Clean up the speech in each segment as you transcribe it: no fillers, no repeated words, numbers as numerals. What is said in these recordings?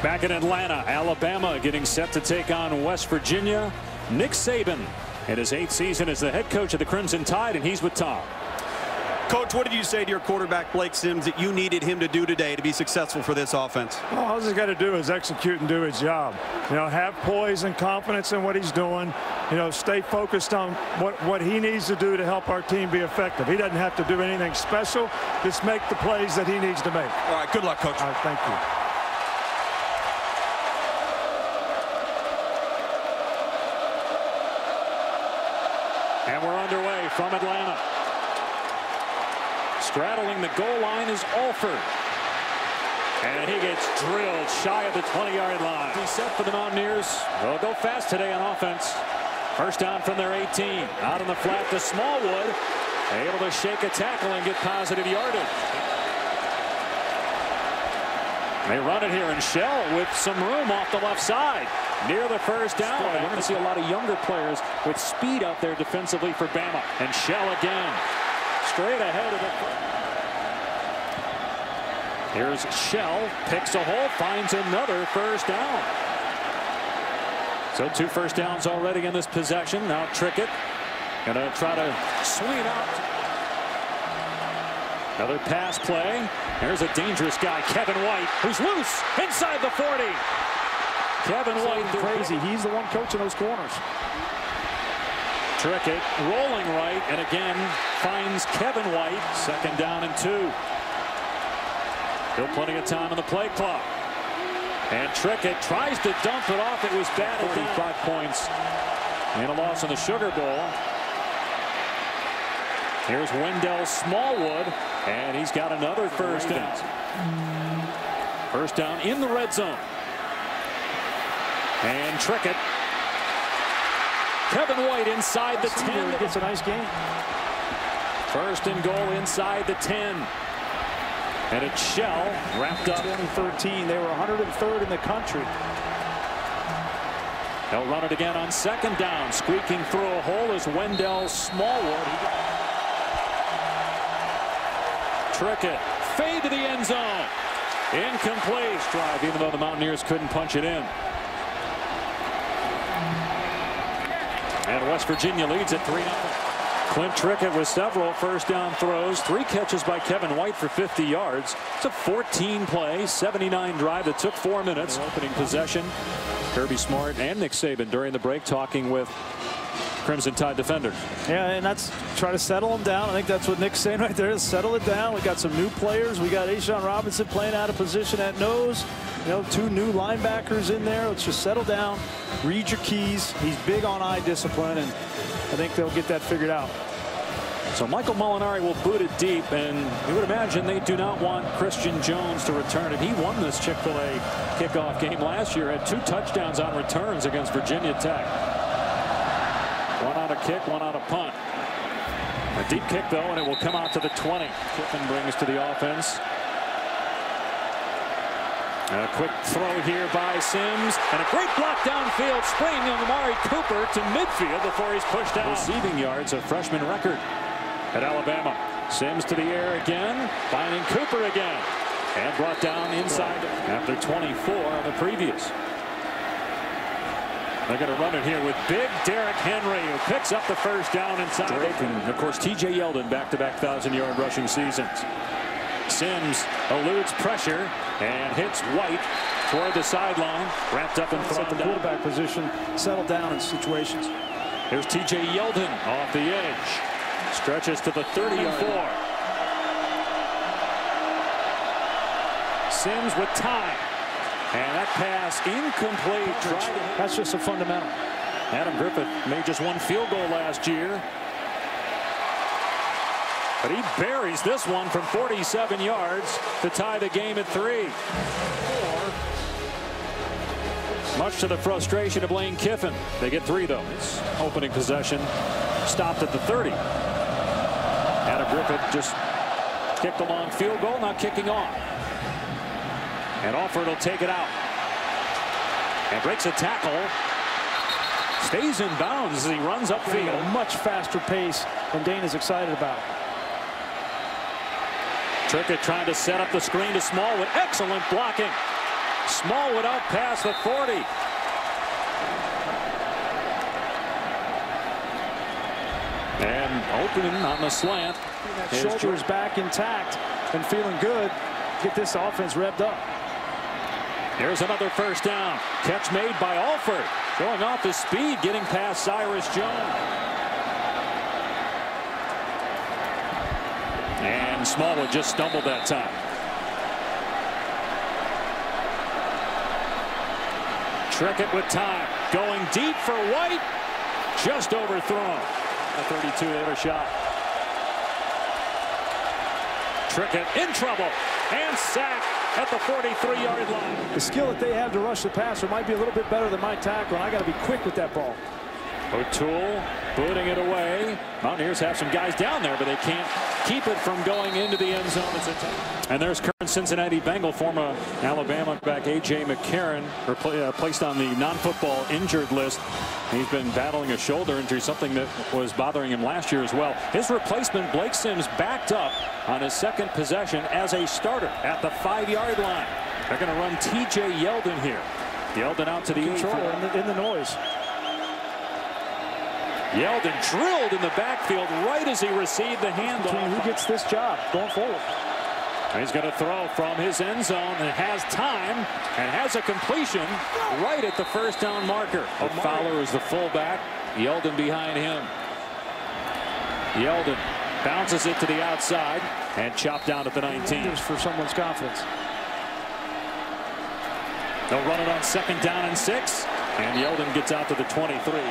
Back in Atlanta, Alabama getting set to take on West Virginia. Nick Saban in his 8th season as the head coach of the Crimson Tide, and he's with Tom. Coach, what did you say to your quarterback, Blake Sims, that you needed him to do today to be successful for this offense? Well, all he's got to do is execute and do his job. You know, have poise and confidence in what he's doing. You know, stay focused on what he needs to do to help our team be effective. He doesn't have to do anything special. Just make the plays that he needs to make. All right, good luck, Coach. All right, thank you. And we're underway from Atlanta. Straddling the goal line is Alford. And he gets drilled shy of the 20-yard line. He's set for the Mountaineers. They'll go fast today on offense. First down from their 18. Out on the flat to Smallwood. Able to shake a tackle and get positive yardage. They run it here, and Shell with some room off the left side near the first down. We're going to see a lot of younger players with speed out there defensively for Bama. And Shell again straight ahead of the. Here's Shell, picks a hole, finds another first down. So 2 first downs already in this possession. Now Trickett going to try to swing it out. Another pass play. There's a dangerous guy, Kevin White, who's loose inside the 40. Kevin White crazy. He's the one coaching those corners. Trickett rolling right, and again finds Kevin White. Second down and 2. Still plenty of time on the play clock. And Trickett tries to dump it off. It was batted down. 5 points and a loss in the Sugar Bowl. Here's Wendell Smallwood, and he's got another first down. First down in the red zone. And Trickett. Kevin White inside the 10. Gets a nice game. First and goal inside the 10. And it's Shell wrapped up. 2013, they were 103rd in the country. They'll run it again on second down. Squeaking through a hole is Wendell Smallwood. Trickett, fade to the end zone. Incomplete. Drive, even though the Mountaineers couldn't punch it in. And West Virginia leads at 3-0. Clint Trickett with several first down throws. 3 catches by Kevin White for 50 yards. It's a 14-play, 79 drive that took 4 minutes. Opening possession. Kirby Smart and Nick Saban during the break talking with Crimson Tide defenders. Yeah, and that's try to settle them down. I think that's what Nick's saying right there is settle it down. We got some new players. We got A'Shawn Robinson playing out of position at nose. You know, 2 new linebackers in there. Let's just settle down, read your keys. He's big on eye discipline, and I think they'll get that figured out. So Michael Molinari will boot it deep, and you would imagine they do not want Christian Jones to return it. He won this Chick-fil-A kickoff game last year, had 2 touchdowns on returns against Virginia Tech. 1 on a kick, 1 on a punt. A deep kick, though, and it will come out to the 20. Kiffin brings to the offense. A quick throw here by Sims, and a great block downfield, springing on Amari Cooper to midfield before he's pushed out. Receiving yards, a freshman record at Alabama. Sims to the air again, finding Cooper again, and brought down inside after 24 on the previous. They're going to run it here with big Derrick Henry, who picks up the first down inside. And of course, T.J. Yeldon, back-to-back 1,000-yard rushing seasons. Sims eludes pressure and hits White toward the sideline, wrapped up in front of the quarterback position, settle down in situations. Here's T.J. Yeldon off the edge, stretches to the 30-yard line. Sims with time, and that pass incomplete. That's just a fundamental. Adam Griffith made just 1 field goal last year. But he buries this one from 47 yards to tie the game at 3. Much to the frustration of Lane Kiffin. They get 3, though. It's opening possession stopped at the 30. Adam Griffith just kicked a long field goal, not kicking off. And Alford will take it out. And breaks a tackle. Stays in bounds as he runs upfield. A much faster pace than Dana's excited about. Trickett trying to set up the screen to Smallwood. Excellent blocking. Smallwood out past the 40. And opening on the slant. Shoulder is back intact and feeling good. Get this offense revved up. Here's another first down. Catch made by Alford. Showing off his speed, getting past Cyrus Jones. And Smallwood just stumbled that time. Trickett with time. Going deep for White. Just overthrown. A 32-yarder shot. Trickett in trouble. And sacked at the 43-yard line. The skill that they have to rush the passer might be a little bit better than my tackle, and I got to be quick with that ball. O'Toole booting it away. Mountaineers have some guys down there, but they can't keep it from going into the end zone. And there's current Cincinnati Bengal, former Alabama back A.J. McCarron, placed on the non-football injured list. He's been battling a shoulder injury, something that was bothering him last year as well. His replacement, Blake Sims, backed up on his second possession as a starter at the 5-yard line. They're going to run T.J. Yeldon here. Yeldon out to the control in the noise. Yeldon drilled in the backfield right as he received the handoff. Who gets this job going forward? He's going to throw from his end zone and has time and has a completion right at the first down marker. Fowler is the fullback. Yeldon behind him. Yeldon bounces it to the outside and chopped down at the 19. For someone's confidence. They'll run it on 2nd down and 6. And Yeldon gets out to the 23.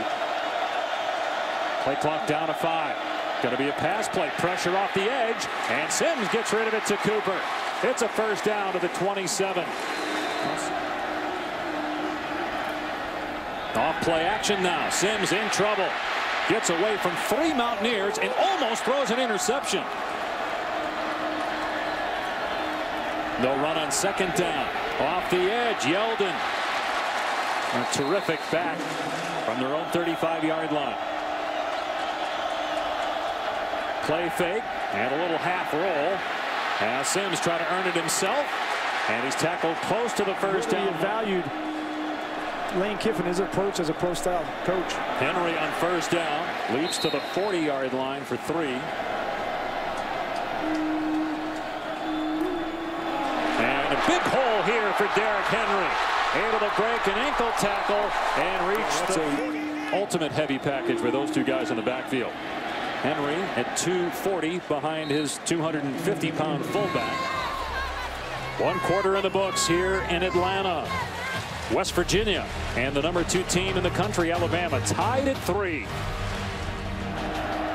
Play clock down to 5. Going to be a pass play. Pressure off the edge. And Sims gets rid of it to Cooper. It's a first down to the 27. Off play action now. Sims in trouble. Gets away from 3 Mountaineers and almost throws an interception. They'll run on 2nd down. Off the edge. Yeldon. A terrific back from their own 35-yard line. Play fake and a little half roll. Now Sims trying to earn it himself, and he's tackled close to the first down. Valued Lane Kiffin, his approach as a pro-style coach. Henry on first down leaps to the 40-yard line for 3. And a big hole here for Derrick Henry. Able to break an ankle tackle and reach the ultimate heavy package with those two guys in the backfield. Henry at 240 behind his 250-pound fullback. 1 quarter in the books here in Atlanta. West Virginia and the number 2 team in the country, Alabama, tied at 3.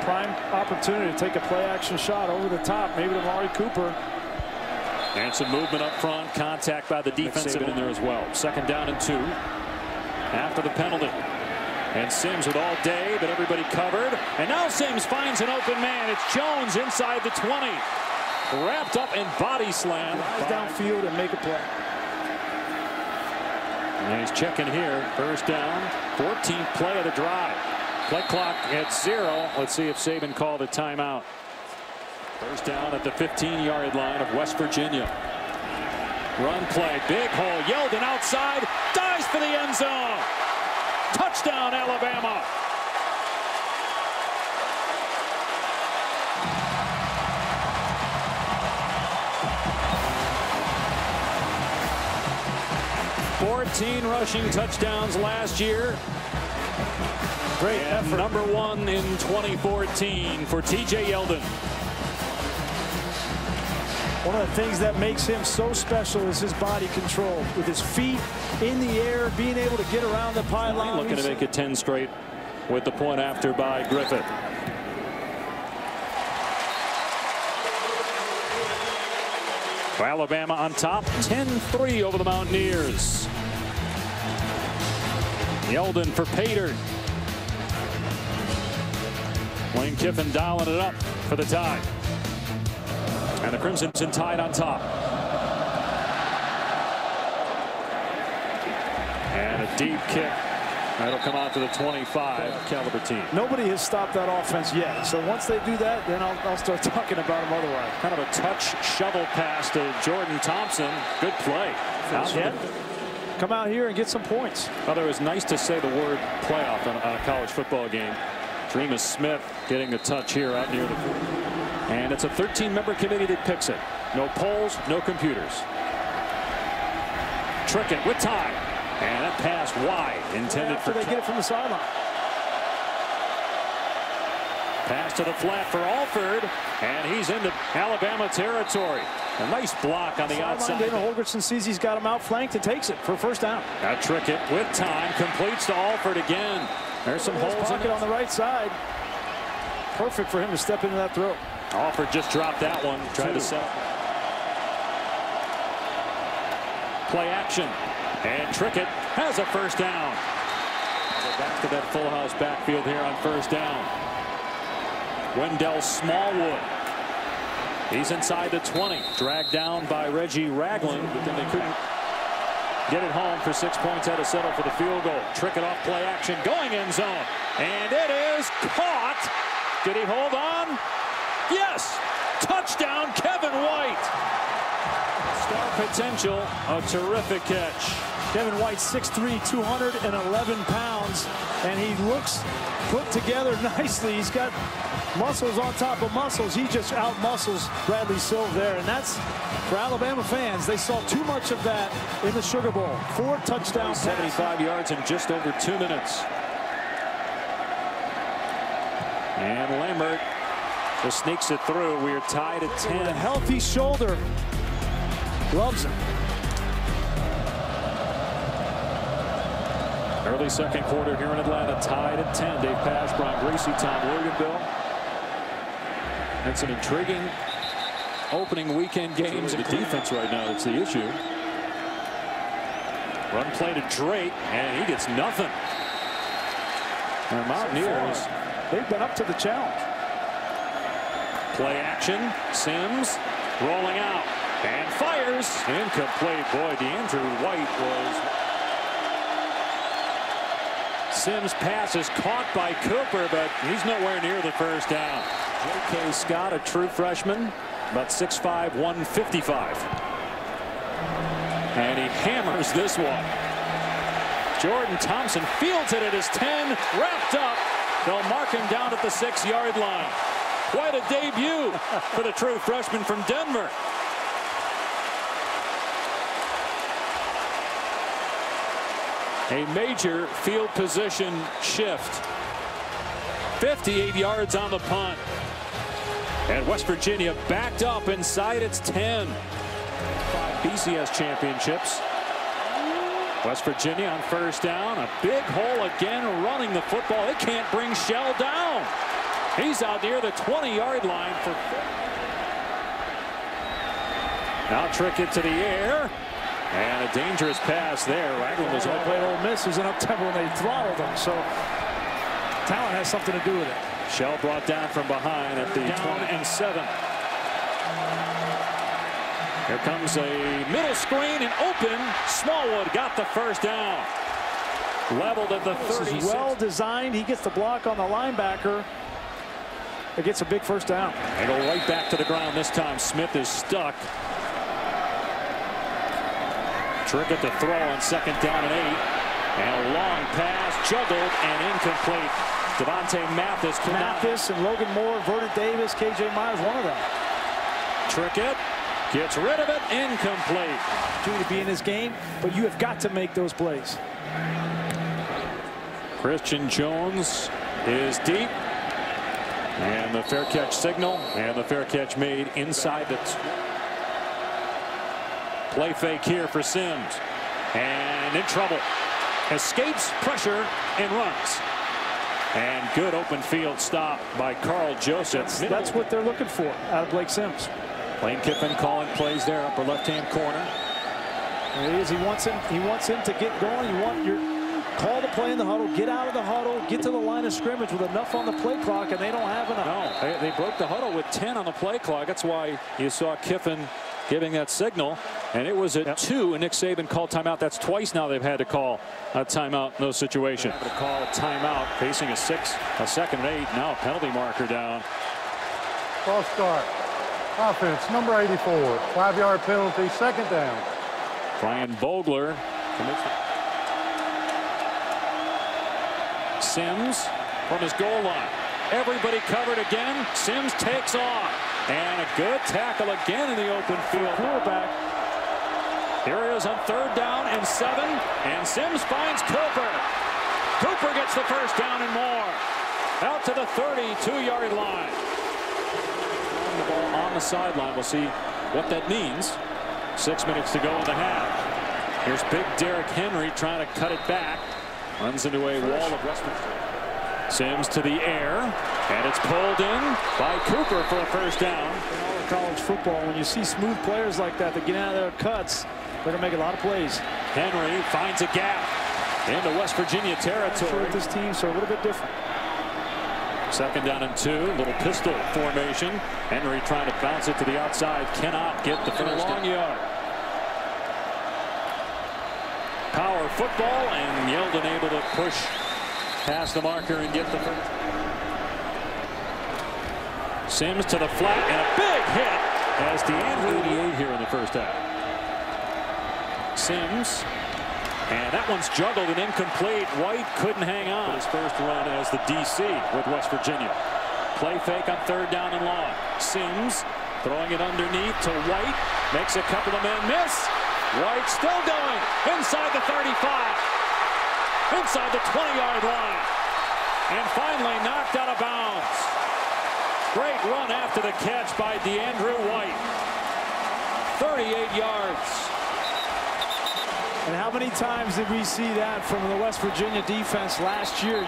Prime opportunity to take a play-action shot over the top, maybe to Amari Cooper. And some movement up front, contact by the defensive in there as well. 2nd down and 2 after the penalty. And Sims with all day, but everybody covered. And now Sims finds an open man. It's Jones inside the 20. Wrapped up in body slam. Rise downfield and make a play. And he's checking here. First down. 14th play of the drive. Play clock at 0. Let's see if Saban called a timeout. First down at the 15-yard line of West Virginia. Run play. Big hole. Yeldon outside. Dives for the end zone. Touchdown, Alabama. $14 rushing touchdowns last year. Great effort. Number 1 in 2014 for T.J. Yeldon. One of the things that makes him so special is his body control. With his feet in the air, being able to get around the pylon. Looking to make it 10 straight with the point after by Griffith. Alabama on top, 10-3 over the Mountaineers. Yeldon for Pater. Lane Kiffin dialing it up for the tie. And the Crimson Tide on top. And a deep kick That'll come out to the 25 caliber team. Nobody has stopped that offense yet. So once they do that, then I'll start talking about them otherwise. Kind of a touch shovel pass to Jordan Thompson. Good play. Come out here and get some points. Well, it was nice to say the word playoff on a college football game. Dreamus Smith getting the touch here out near the field. And it's a 13-member committee that picks it. No polls, no computers. Trickett with time. And that pass wide, intended for. They get it from the sideline. Pass to the flat for Alford, and he's into Alabama territory. A nice block on the outside. Dana Holgorsen sees he's got him outflanked and takes it for a first down. Now Trickett with time completes to Alford again. There's some holes in pocket on the right side. Perfect for him to step into that throw. Alford just dropped that one. Tried to set. Play action. And Trickett has a first down. Go back to that full house backfield here on first down. Wendell Smallwood. He's inside the 20. Dragged down by Reggie Ragland, but then they couldn't get it home for 6 points. Had to settle for the field goal. Trickett off play action, going end zone. And it is caught. Did he hold on? Yes. Touchdown, Kevin White. Star potential, a terrific catch. Kevin White, 6'3", 211 pounds, and he looks put together nicely. He's got muscles on top of muscles. He just out-muscles Bradley Silver there, and that's, for Alabama fans, they saw too much of that in the Sugar Bowl. 4 touchdowns. 75 yards in just over 2 minutes. And Lambert just sneaks it through. We are tied at 10. With a healthy shoulder. Loves him. Early second quarter here in Atlanta, tied at 10. Dave Pasch, Brian Griese, Tom Williamville. That's an intriguing opening weekend games. The defense right now, that's the issue. Run play to Drake, and he gets nothing. And the Mountaineers, they've been up to the challenge. Play action. Sims rolling out and fires. Incomplete. Boy, DeAndrew White was. Sims' pass is caught by Cooper, but he's nowhere near the first down. J.K. Scott, a true freshman, about 6'5", 155. And he hammers this one. Jordan Thompson fields it at his 10, wrapped up. They'll mark him down at the 6-yard line. Quite a debut for the true freshman from Denver. A major field position shift. 58 yards on the punt. And West Virginia backed up inside its 10. 5 BCS championships. West Virginia on first down. A big hole again, running the football. They can't bring Shell down. He's out near the 20-yard line for. Now Trickett to the air. And a dangerous pass there. Ragland was all played Ole Miss. He's an up-tempo when they throttled him. So talent has something to do with it. Shell brought down from behind at the 27. Here comes a middle screen and open. Smallwood got the first down. Leveled at the 36. This is well designed. He gets the block on the linebacker. It gets a big first down. They go right back to the ground this time. Smith is stuck. Trickett to throw on second down and 8. And a long pass, juggled and incomplete. Devontae Mathis and Logan Moore, Vernon Davis, KJ Myers, one of them. Trickett gets rid of it, incomplete. To be in his game, but you have got to make those plays. Christian Jones is deep. And the fair catch signal, and the fair catch made inside the. Play fake here for Sims. And in trouble. Escapes pressure and runs. And good open field stop by Carl Joseph. That's what they're looking for out of Blake Sims. Lane Kiffin calling plays there, upper left-hand corner. There he is. He wants him to get going. You want your call the play in the huddle, get out of the huddle, get to the line of scrimmage with enough on the play clock, and they don't have enough. No, they broke the huddle with 10 on the play clock. That's why you saw Kiffin giving that signal. And it was at 2, and Nick Saban called timeout. That's twice now they've had to call a timeout in those situations. To call a timeout, facing a 2nd and 8. Now a penalty marker down. False start. Offense, number 84. 5-yard penalty, 2nd down. Brian Vogler commits the... Sims from his goal line. Everybody covered again. Sims takes off. And a good tackle again in the open field. Quarterback. Here he is on 3rd down and 7. And Sims finds Cooper. Cooper gets the first down and more. Out to the 32-yard line. The ball on the sideline. We'll see what that means. 6 minutes to go in the half. Here's big Derrick Henry trying to cut it back. Runs into a wall of West Virginia. Sims to the air, and it's pulled in by Cooper for a first down. In all of college football, when you see smooth players like that get out of their cuts, they're going to make a lot of plays. Henry finds a gap into West Virginia territory. With this team, so a little bit different. 2nd down and 2, little pistol formation. Henry trying to bounce it to the outside, cannot get the first long yard. Power football, and Yeldon able to push past the marker and get the first. Sims to the flat, and a big hit as DeAndre 88 here in the first half. Sims, and that one's juggled and incomplete. White couldn't hang on. His first run as the DC with West Virginia. Play fake on 3rd down and long. Sims throwing it underneath to White. Makes a couple of men miss. White still going inside the 35. Inside the 20-yard line. And finally knocked out of bounds. Great run after the catch by DeAndre White. 38 yards. And how many times did we see that from the West Virginia defense last year?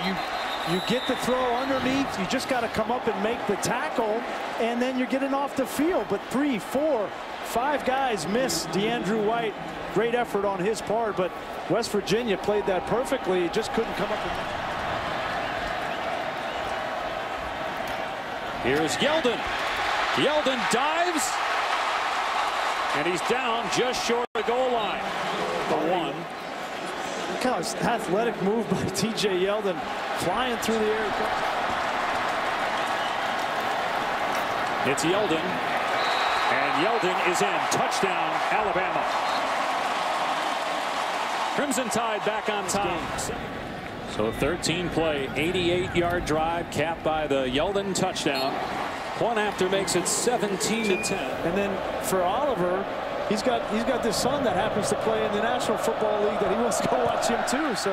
You get the throw underneath, you just got to come up and make the tackle, and then you're getting off the field. But 3, 4, 5 guys miss DeAndre White. Great effort on his part, but West Virginia played that perfectly. Just couldn't come up with it. Here's Yeldon. Yeldon dives, and he's down just short of the goal line. The 1. Look how athletic move by T.J. Yeldon, flying through the air. It's Yeldon, and Yeldon is in. Touchdown, Alabama. Crimson Tide back on top. So 13-play, 88-yard drive capped by the Yeldon touchdown. One after makes it 17-10. And then for Oliver, he's got this son that happens to play in the National Football League that he wants to go watch him too. So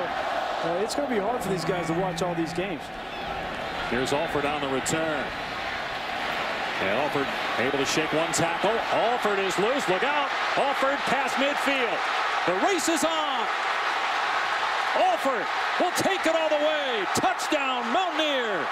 it's going to be hard for these guys to watch all these games. Here's Alford on the return. And Alford able to shake one tackle. Alford is loose. Look out. Alford past midfield. The race is on. Alford will take it all the way. Touchdown, Mountaineers.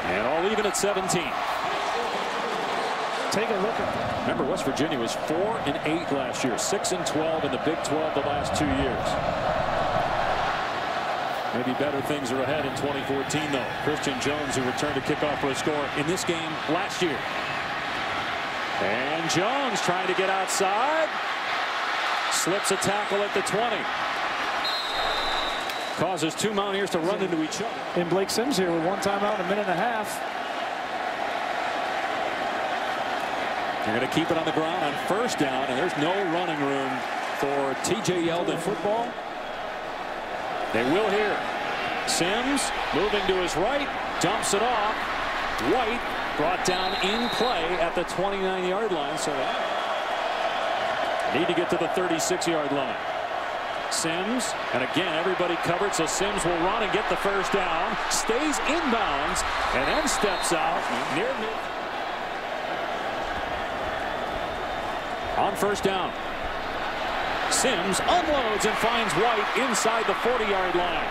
And all even at 17. Take a look at that. Remember, West Virginia was 4-8 last year, 6-12 in the Big 12 the last 2 years. Maybe better things are ahead in 2014, though. Christian Jones, who returned to kick off for a score in this game last year. And Jones trying to get outside. Slips a tackle at the 20. Causes 2 Mountaineers to run into each other. And Blake Sims here with 1 timeout in a minute and a half. They're going to keep it on the ground on 1st down, and there's no running room for T.J. Yeldon. Football. They will here. Sims moving to his right, dumps it off. White brought down in play at the 29-yard line, so need to get to the 36-yard line. Sims, and again everybody covered, so Sims will run and get the first down, stays inbounds, and then steps out near mid. On 1st down, Sims unloads and finds White inside the 40-yard line.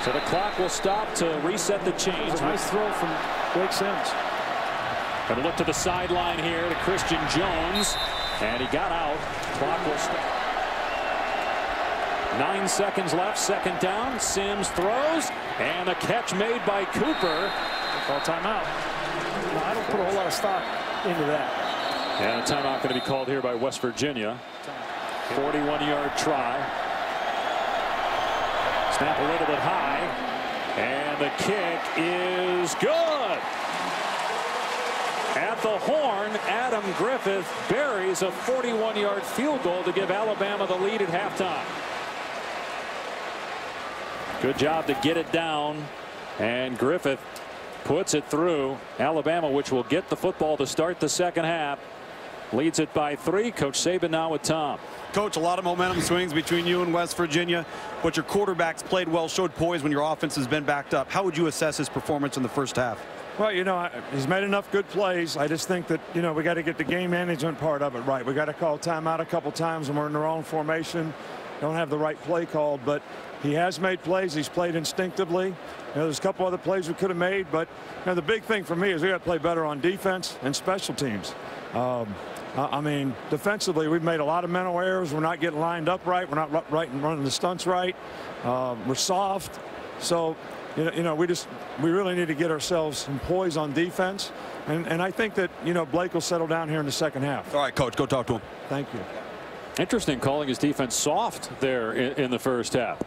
So the clock will stop to reset the chains. Nice throw from Blake Sims. Going to look to the sideline here to Christian Jones. And he got out. Clock will stop. 9 seconds left. Second down. Sims throws. And a catch made by Cooper. Call timeout. No, I don't put a whole lot of stock into that. And a timeout going to be called here by West Virginia. 41-yard try. Snap a little bit high. And the kick is good. At the horn, Adam Griffith buries a 41-yard field goal to give Alabama the lead at halftime. Good job to get it down. And Griffith puts it through. Alabama, which will get the football to start the second half, leads it by 3. Coach Saban now with Tom. Coach, a lot of momentum swings between you and West Virginia, but your quarterbacks played well, showed poise when your offense has been backed up. How would you assess his performance in the first half? Well, you know, he's made enough good plays. I just think that, you know, we got to get the game management part of it right. We got to call timeout a couple times when we're in the wrong formation. Don't have the right play called, but he has made plays. He's played instinctively. You know, there's a couple other plays we could have made, but you know, the big thing for me is we got to play better on defense and special teams. I mean, defensively, we've made a lot of mental errors. We're not getting lined up right. We're not running the stunts right. We're soft. So, you know, we really need to get ourselves some poise on defense. And I think that, you know, Blake will settle down here in the second half. All right, Coach, go talk to him. Thank you. Interesting calling his defense soft there in the first half.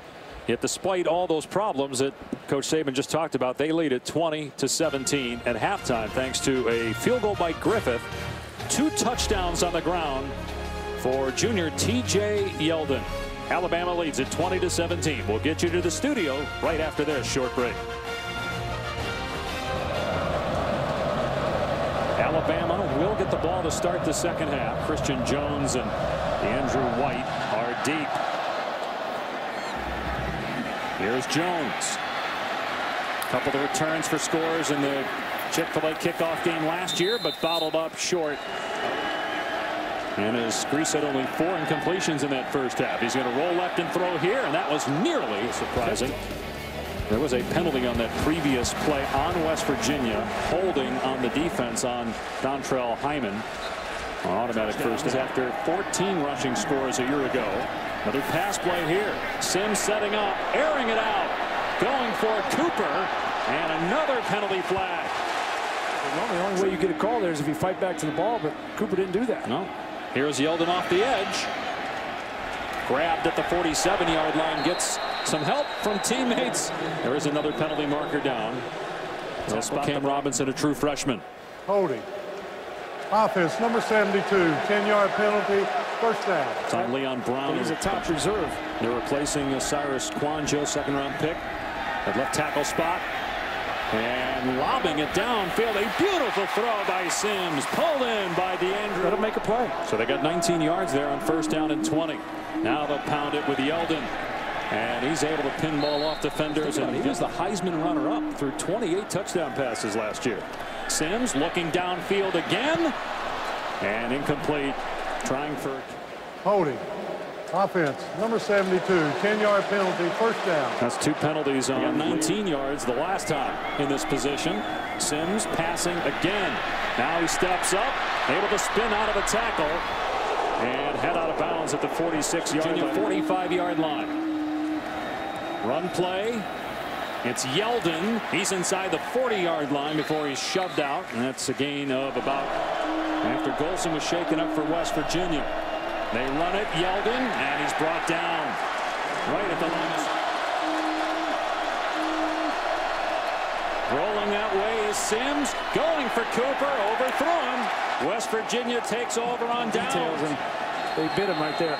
Yet despite all those problems that Coach Saban just talked about, they lead at 20-17 at halftime thanks to a field goal by Griffith. 2 touchdowns on the ground for junior T.J. Yeldon. Alabama leads at 20-17. We'll get you to the studio right after this short break. Alabama will get the ball to start the second half. Christian Jones and Andrew White are deep. Here's Jones. A couple of returns for scores in the Chick-fil-A kickoff game last year, but bottled up short. And as Grease said, only 4 incompletions in that first half. He's going to roll left and throw here, and that was nearly surprising. There was a penalty on that previous play on West Virginia, holding on the defense on Dontrell Hyman. On automatic first after 14 rushing scores a year ago. Another pass play here. Sims setting up, airing it out, going for Cooper, and another penalty flag. The only way you get a call there is if you fight back to the ball, but Cooper didn't do that. No. Here's Yeldon off the edge. Grabbed at the 47-yard line, gets some help from teammates. There is another penalty marker down. Cam Robinson, a true freshman. Holding. Offense, number 72, 10-yard penalty, first down. It's on Leon Brown. He's a top reserve. They're replacing Cyrus Quanjo, second-round pick, at left tackle spot. And lobbing it downfield. A beautiful throw by Sims. Pulled in by DeAndre. Let him make a play. So they got 19 yards there on first down and 20. Now they'll pound it with Yeldon. And he's able to pinball off defenders. And he was the Heisman runner-up through 28 touchdown passes last year. Sims looking downfield again. And incomplete. Trying for... Holding. Offense, number 72, 10-yard penalty, first down. That's 2 penalties on 19 yards the last time in this position. Sims passing again. Now he steps up, able to spin out of the tackle and head out of bounds at the 45-yard line. Run play. It's Yeldon. He's inside the 40-yard line before he's shoved out. And that's a gain of about, after Golson was shaken up for West Virginia. They run it, Yeldon, and he's brought down right at the line. Rolling that way is Sims, going for Cooper, overthrown. West Virginia takes over on downs. And they bit him right there.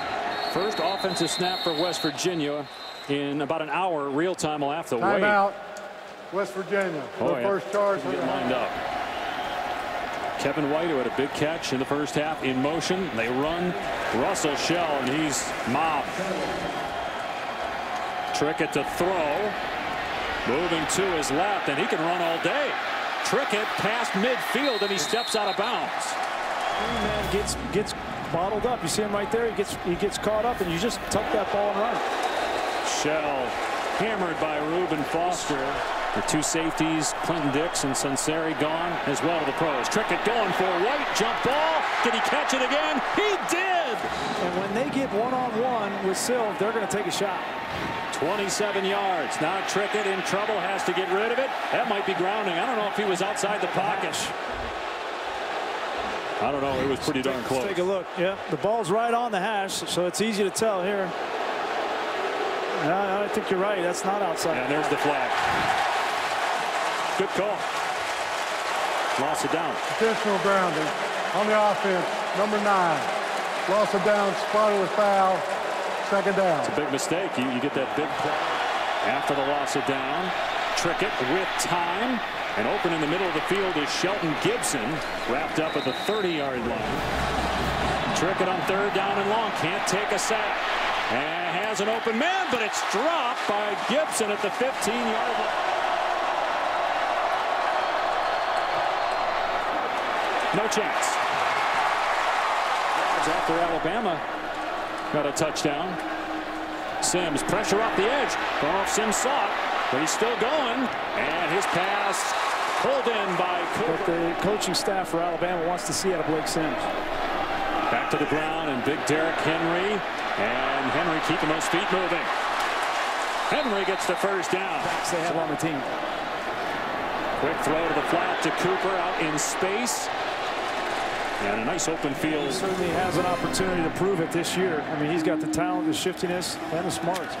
First offensive snap for West Virginia in about an hour. Real time will have to wait. Timeout, West Virginia. First charge. Get lined up. Kevin White, who had a big catch in the first half, in motion. They run Russell Shell, and he's mobbed. Trickett to throw. Moving to his left, and he can run all day. Trickett past midfield, and he steps out of bounds. Man gets bottled up. You see him right there. He gets caught up, and you just tuck that ball and run. Shell hammered by Reuben Foster. The 2 safeties, Clinton Dix and Sunseri, gone as well to the pros. Trickett going for White, jump ball, Did he catch it again? He did! And when they get one-on-one with Silv, they're going to take a shot. 27 yards. Now Trickett in trouble, has to get rid of it. That might be grounding. I don't know if he was outside the pocket. I don't know. It was pretty darn close. Let's take a look. Yeah, the ball's right on the hash, so it's easy to tell here. I think you're right. That's not outside. And there's the flag. Good call. Loss of down. Intentional grounding on the offense. Number 9. Loss of down, spotted with foul. Second down. It's a big mistake. You get that big play after the loss of down. Trickett with time. And open in the middle of the field is Shelton Gibson, wrapped up at the 30-yard line. Trickett on third down and long. Can't take a sack. And has an open man, but it's dropped by Gibson at the 15-yard line. No chance. After Alabama got a touchdown. Sims, pressure off the edge. Don't know if Sims saw it, but he's still going. And his pass pulled in by Cooper. What the coaching staff for Alabama wants to see out of Blake Sims. Back to the ground, and big Derrick Henry. And Henry keeping those feet moving. Henry gets the first down. They have on the team. Quick throw to the flat to Cooper out in space. And a nice open field. He certainly has an opportunity to prove it this year. I mean, he's got the talent, the shiftiness, and the smarts.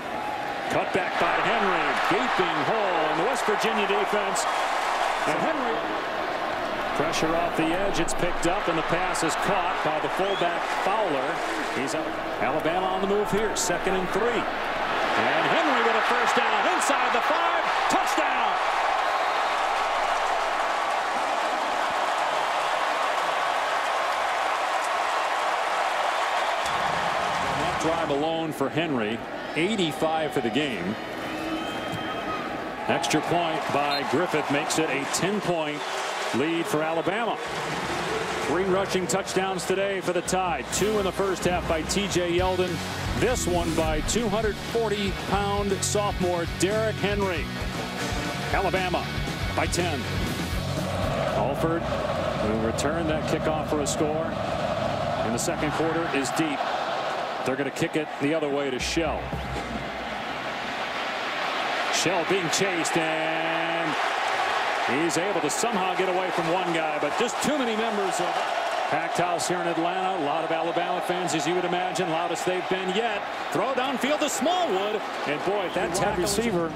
Cut back by Henry. Gaping hole in the West Virginia defense. And Henry. Pressure off the edge. It's picked up, and the pass is caught by the fullback Fowler. He's out. Alabama on the move here. 2nd and 3. And Henry with a first down inside the 5. Touchdown. Drive alone for Henry. 85 for the game. Extra point by Griffith makes it a 10-point lead for Alabama. 3 rushing touchdowns today for the Tide. 2 in the first half by T.J. Yeldon. This one by 240-pound sophomore Derrick Henry. Alabama by 10. Alford will return that kickoff for a score. In the second quarter is deep. They're going to kick it the other way to Shell. Shell being chased, and he's able to somehow get away from one guy, but just too many members of packed house here in Atlanta. A lot of Alabama fans, as you would imagine, loudest they've been yet. Throw downfield to Smallwood, and boy, that tackle receiver.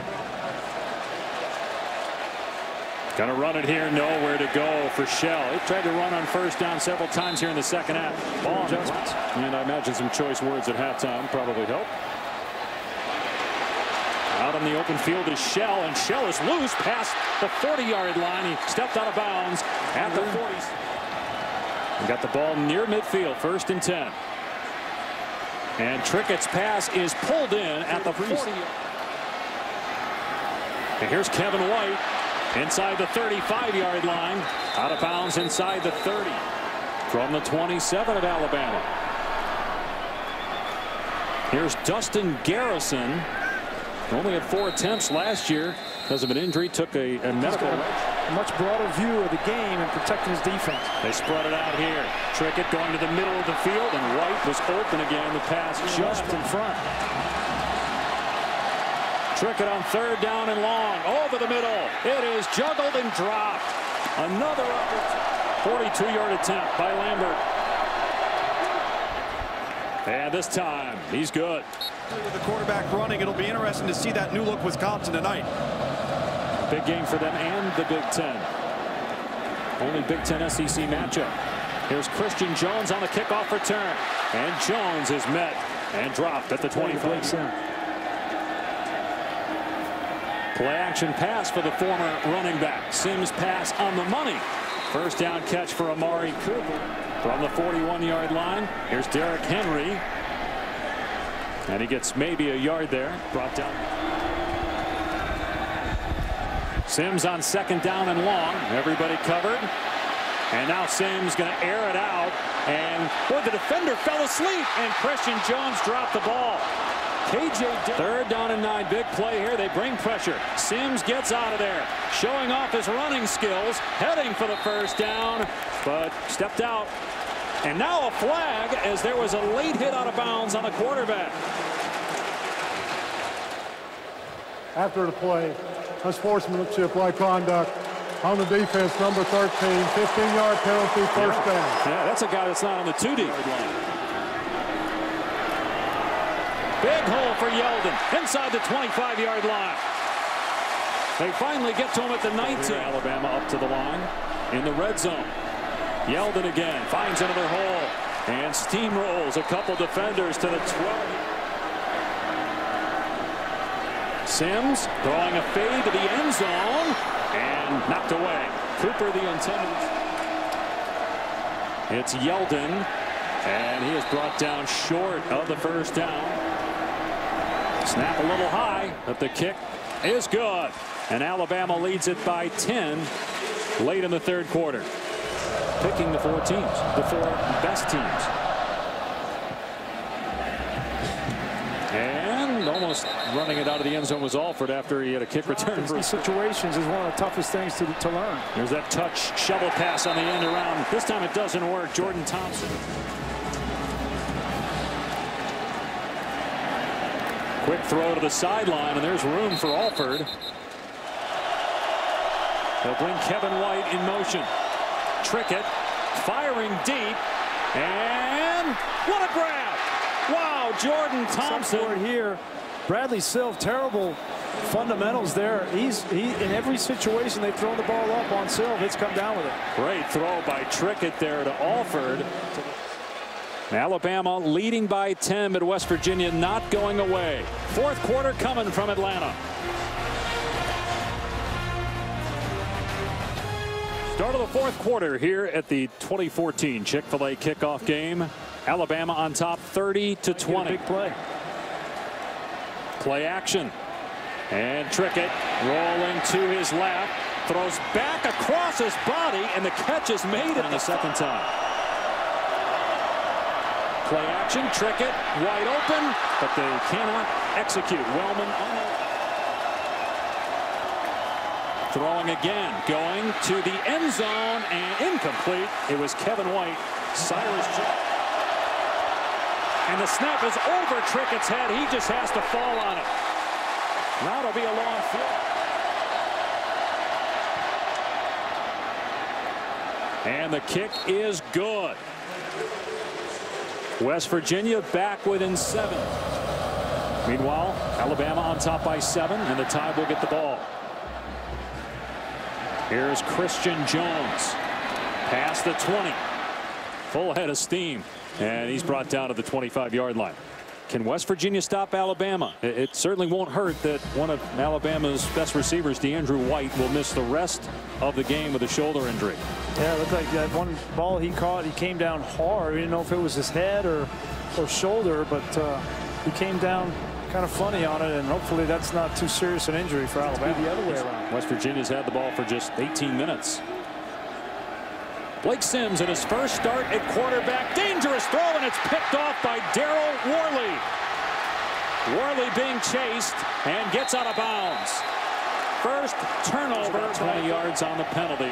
Gonna run it here, nowhere to go for Shell. He tried to run on first down several times here in the second half. Ball adjustments. And I imagine some choice words at halftime probably help. Out on the open field is Shell, and Shell is loose past the 40-yard line. He stepped out of bounds at the 40s. And got the ball near midfield, 1st and 10. And Trickett's pass is pulled in at the 40. And here's Kevin White. Inside the 35-yard line. Out of bounds inside the 30. From the 27 of Alabama. Here's Dustin Garrison. Only had 4 attempts last year because of an injury. Took a medical. A much broader view of the game and protecting his defense. They spread it out here. Trickett going to the middle of the field, and White was open again. The pass just in front. Trickett on 3rd down and long. Over the middle. It is juggled and dropped. Another 42-yard attempt by Lambert. And this time, he's good. With the quarterback running, it'll be interesting to see that new look Wisconsin tonight. Big game for them and the Big Ten. Only Big Ten SEC matchup. Here's Christian Jones on the kickoff return. And Jones is met and dropped at the 25. Play action pass for the former running back. Sims pass on the money. First down catch for Amari Cooper from the 41-yard line. Here's Derrick Henry. And he gets maybe a yard there. Brought down. Sims on 2nd down and long. Everybody covered. And now Sims going to air it out. And boy, the defender fell asleep. And Christian Jones dropped the ball. KJ 3rd down and 9. Big play here. They bring pressure. Sims gets out of there, showing off his running skills, heading for the first down, but stepped out And now a flag as there was a late hit out of bounds on the quarterback. After the play, unsportsmanlike conduct on the defense, number 13, 15-yard penalty, first down. Yeah, that's a guy that's not on the 2D line. Big hole for Yeldon inside the 25-yard line. They finally get to him at the 19. Alabama up to the line in the red zone. Yeldon again finds another hole and steamrolls a couple defenders to the 12. Sims throwing a fade to the end zone and knocked away. Cooper the intended. It's Yeldon and he is brought down short of the first down. Snap a little high, but the kick is good. And Alabama leads it by 10 late in the third quarter. Picking the four best teams. And almost running it out of the end zone was Alford after he had a kick return. These situations is one of the toughest things to learn. There's that touch shovel pass on the end around. This time it doesn't work. Jordan Thompson. Quick throw to the sideline, and there's room for Alford. They'll bring Kevin White in motion. Trickett firing deep, and what a grab! Wow, Jordan Thompson. Some here. Bradley Silv, terrible fundamentals there. He in every situation they throw the ball up on Silv, it's come down with it. Great throw by Trickett there to Alford. Alabama leading by 10, but West Virginia not going away. Fourth quarter coming from Atlanta. Start of the fourth quarter here at the 2014 Chick-fil-A kickoff game. Alabama on top 30-20. Big play. Play action. And Trickett rolling to his left. Throws back across his body, and the catch is made on the second time. Play action. Trickett wide open, but they cannot execute. Wellman on it. Throwing again, going to the end zone and incomplete. It was Kevin White. Cyrus Jones. And the snap is over Trickett's head. He just has to fall on it. Now it'll be a long field. And the kick is good. West Virginia back within 7. Meanwhile, Alabama on top by 7, and the Tide will get the ball. Here's Christian Jones. Past the 20. Full head of steam. And he's brought down to the 25-yard line. Can West Virginia stop Alabama? It certainly won't hurt that one of Alabama's best receivers, DeAndrew White, will miss the rest of the game with a shoulder injury. Yeah, it looked like that one ball he caught, he came down hard. We didn't know if it was his head or shoulder, but he came down kind of funny on it, and hopefully that's not too serious an injury for Alabama. The other way around. West Virginia's had the ball for just 18 minutes. Blake Sims in his first start at quarterback. Dangerous throw, and it's picked off by Daryl Worley. Worley being chased and gets out of bounds. First turnover, 20 yards on the penalty.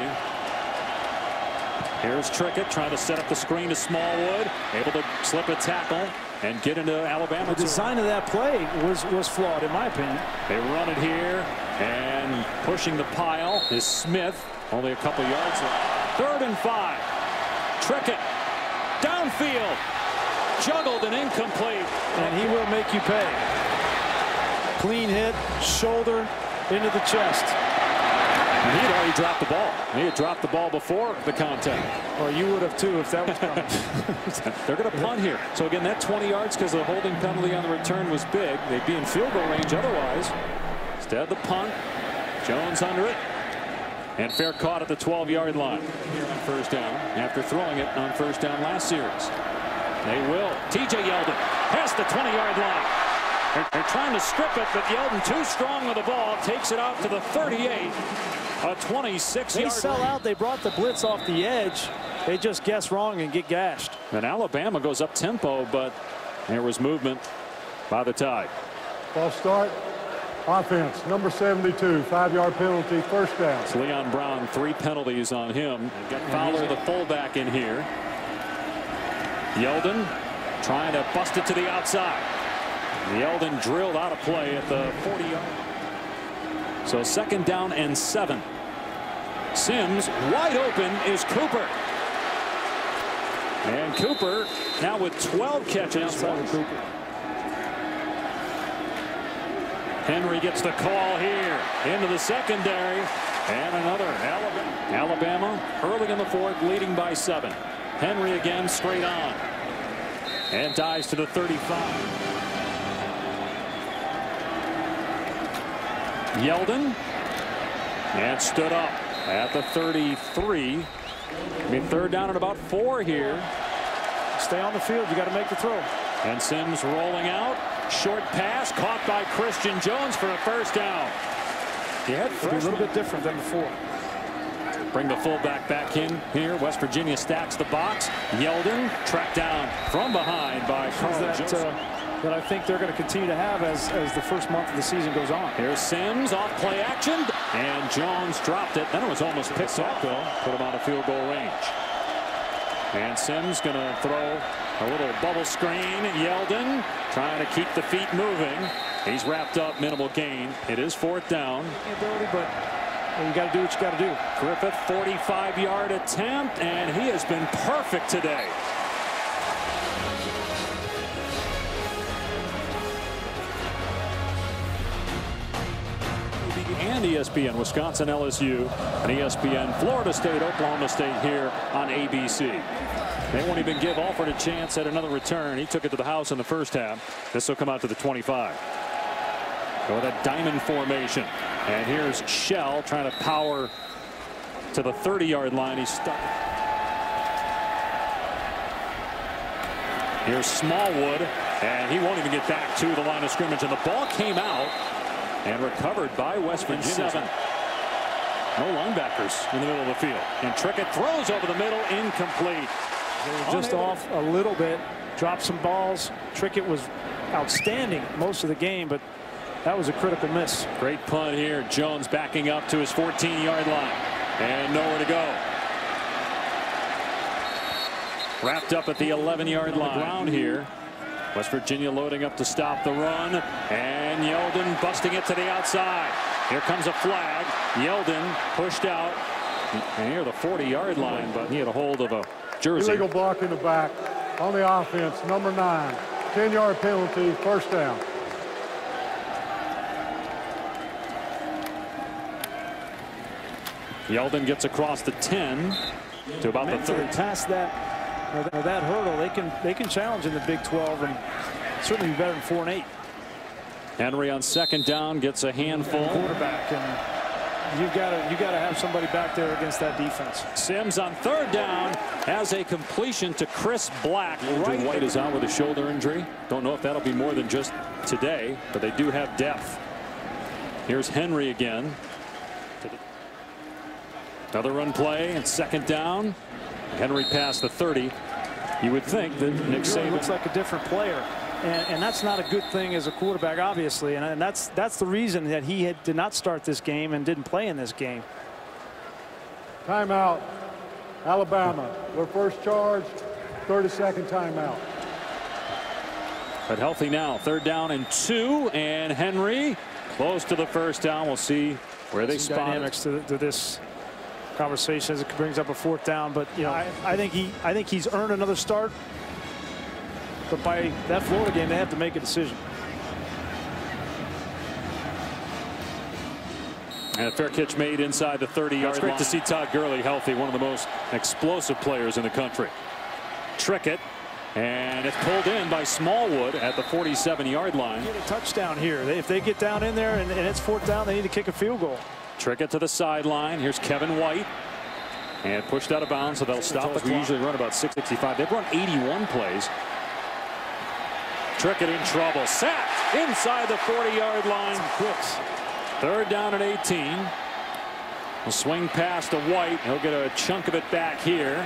Here's Trickett trying to set up the screen to Smallwood. Able to slip a tackle and get into Alabama. The design of that play was flawed, in my opinion. They run it here, and pushing the pile is Smith. Only a couple yards left. 3rd and 5. Trickett downfield, juggled and incomplete. And he will make you pay. Clean hit, shoulder into the chest. And he had already dropped the ball. He had dropped the ball before the contact. Well, you would have too if that was coming. They're going to punt here. So again, that 20 yards because the holding penalty on the return was big. They'd be in field goal range otherwise. Instead, the punt. Jones under it. And fair caught at the 12-yard line here on first down after throwing it on first down last series. They will. TJ Yeldon past the 20-yard line. They're trying to strip it, but Yeldon too strong with the ball. Takes it out to the 38. A 26-yard. They sell out. They brought the blitz off the edge. They just guess wrong and get gashed. And Alabama goes up tempo, but there was movement by the Tide. Ball start. Offense, number 72, 5-yard penalty, first down. It's Leon Brown, 3 penalties on him. Got Fowler, the fullback, in here. Yeldon trying to bust it to the outside. Yeldon drilled out of play at the 40-yard. So 2nd down and 7. Sims wide open is Cooper. And Cooper now with 12 catches. Henry gets the call here into the secondary. And another Alabama early in the 4th, leading by 7. Henry again straight on. And dives to the 35. Yeldon. And stood up at the 33. I mean, 3rd down and about 4 here. Stay on the field. You got to make the throw. And Sims rolling out. Short pass caught by Christian Jones for a 1st down. It'll be a little bit different than before. Bring the fullback back in here. West Virginia stacks the box. Yeldon tracked down from behind by Carl Joseph. That I think they're going to continue to have as the first month of the season goes on. Here's Sims off play action. And Jones dropped it. Then it was almost picked off, though. Put him out of field goal range. And Sims going to throw a little bubble screen. Yeldon trying to keep the feet moving. He's wrapped up, minimal gain. It is 4th down. Ability, but you got to do what you got to do. Griffith 45-yard attempt, and he has been perfect today. And ESPN, Wisconsin, LSU, and ESPN, Florida State, Oklahoma State here on ABC. They won't even give Alford a chance at another return. He took it to the house in the 1st half. This will come out to the 25. Go with a diamond formation. And here's Shell trying to power to the 30-yard line. He's stuck. Here's Smallwood, and he won't even get back to the line of scrimmage. And the ball came out and recovered by West Virginia. 7. No linebackers in the middle of the field. And Trickett throws over the middle, incomplete. Just off a little bit, dropped some balls. Trickett was outstanding most of the game, but that was a critical miss. Great punt here. Jones backing up to his 14-yard line. And nowhere to go. Wrapped up at the 11-yard line. Ground here. West Virginia loading up to stop the run. And Yeldon busting it to the outside. Here comes a flag. Yeldon pushed out. And near the 40-yard line, but he had a hold of a jersey. Illegal block in the back on the offense, number 9. 10-yard penalty, 1st down. Yeldon gets across the 10 to about the 30. Past that hurdle, they can challenge in the Big 12 and certainly be better than 4 and 8. Henry on 2nd down gets a handful. Quarterback, and you got to have somebody back there against that defense. Sims on 3rd down has a completion to Chris Black. Andrew White is out with a shoulder injury. Don't know if that'll be more than just today, but they do have depth. Here's Henry again. Another run play and 2nd down. Henry past the 30. You would think that Nick Saban looks like a different player, and that's not a good thing as a quarterback, obviously, and that's the reason that he did not start this game and didn't play in this game. Timeout, Alabama. Their first charge, 30-second timeout. But healthy now. 3rd down and 2, and Henry close to the 1st down. We'll see where they spot dynamics to this conversation as it brings up a 4th down, but you know, I think he's earned another start, but by that Florida game they have to make a decision. And a fair catch made inside the 30-yard line. It's great to see Todd Gurley healthy, one of the most explosive players in the country. Trickett, and it's pulled in by Smallwood at the 47-yard line. Get a touchdown here. If they get down in there and it's 4th down, they need to kick a field goal. Trickett to the sideline. Here's Kevin White. And pushed out of bounds, so they'll stop the clock. We usually run about 665. They've run 81 plays. Trickett in trouble. Sacked inside the 40-yard line. 3rd down and 18. We'll swing pass to White. He'll get a chunk of it back here.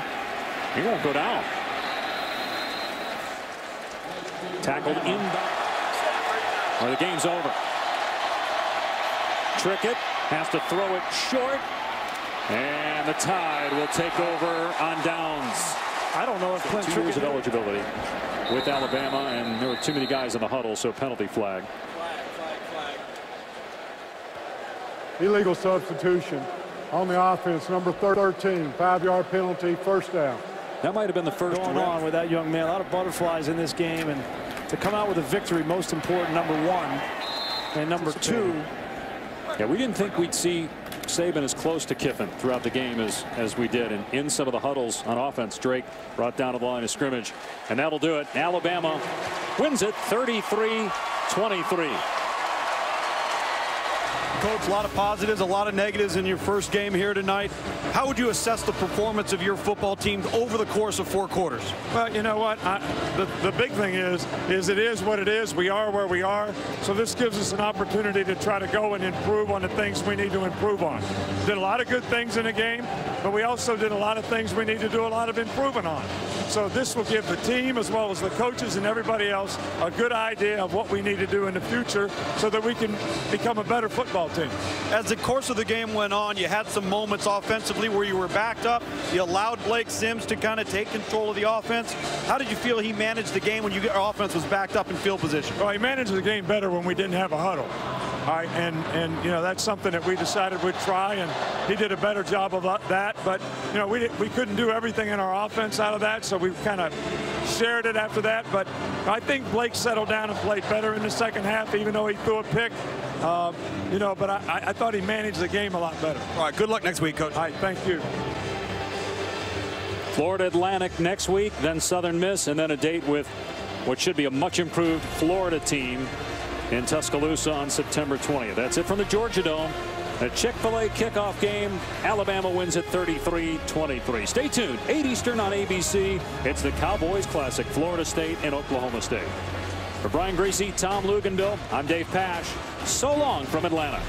He won't go down. Tackled in. Or the game's over. Trickett has to throw it short, and the Tide will take over on downs. I don't know if Clint 2 years of Trickett. eligibility with Alabama, and there were too many guys in the huddle, so penalty flag. Illegal substitution on the offense, number 13, 5-yard penalty, first down. That might have been the first Going on with that young man. A lot of butterflies in this game, and to come out with a victory, most important, number 1. And number 2. Yeah, we didn't think we'd see Saban as close to Kiffin throughout the game as we did. And in some of the huddles on offense, Drake brought down to the line of scrimmage. And that'll do it. Alabama wins it 33-23. Coach, a lot of positives, a lot of negatives in your first game here tonight. How would you assess the performance of your football team over the course of 4 quarters? Well, you know what? The big thing is it is what it is. We are where we are. So this gives us an opportunity to try to go and improve on the things we need to improve on. Did a lot of good things in the game, but we also did a lot of things we need to do a lot of improving on. So this will give the team, as well as the coaches and everybody else, a good idea of what we need to do in the future so that we can become a better football team. As the course of the game went on, you had some moments offensively where you were backed up. You allowed Blake Sims to kind of take control of the offense. How did you feel he managed the game when your offense was backed up in field position? Well, he managed the game better when we didn't have a huddle. All right, and you know, that's something that we decided we'd try, and he did a better job of that. But you know, we couldn't do everything in our offense out of that, so we kind of shared it after that. But I think Blake settled down and played better in the second half, even though he threw a pick. You know, but I thought he managed the game a lot better. All right, good luck next week, Coach. All right, thank you. Florida Atlantic next week, then Southern Miss, and then a date with what should be a much improved Florida team in Tuscaloosa on September 20th. That's it from the Georgia Dome. A Chick-fil-A kickoff game. Alabama wins at 33-23. Stay tuned. 8 Eastern on ABC. It's the Cowboys Classic, Florida State and Oklahoma State. For Brian Greasy, Tom Luganbill, I'm Dave Pasch. So long from Atlanta.